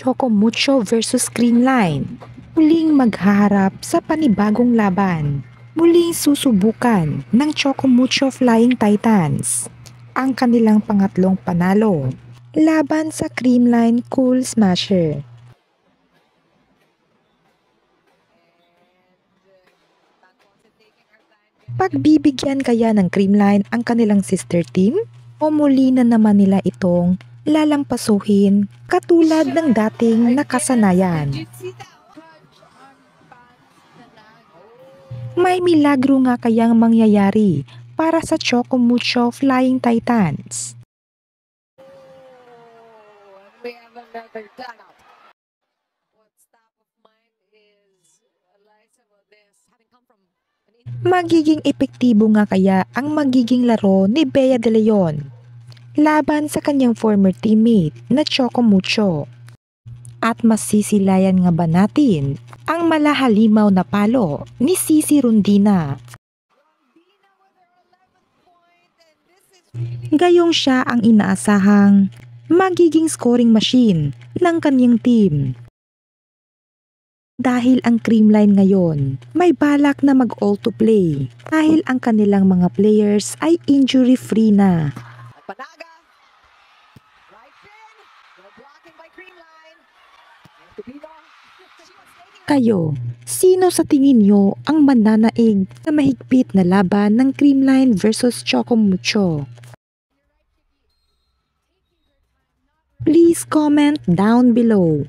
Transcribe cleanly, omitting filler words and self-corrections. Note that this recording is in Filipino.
Choco Mucho versus Creamline. Muling maghaharap sa panibagong laban. Muling susubukan ng Choco Mucho Flying Titans ang kanilang pangatlong panalo laban sa Creamline Cool Smasher. Pagbibigyan kaya ng Creamline ang kanilang sister team o muli na naman nila itong lalampasuhin katulad ng dating nakasanayan? May milagro nga kayang mangyayari para sa Choco Mucho Flying Titans? Magiging epektibo nga kaya ang magiging laro ni Bea De Leon laban sa kanyang former teammate na Choco Mucho? At masisilayan nga ba natin ang malahalimaw na palo ni Sisi Rondina? Gayong siya ang inaasahang magiging scoring machine ng kanyang team. Dahil ang Creamline ngayon may balak na mag-all to play dahil ang kanilang mga players ay injury free na. Kayo, sino sa tingin nyo ang mananaig sa mahigpit na laban ng Creamline versus Choco Mucho? Please comment down below.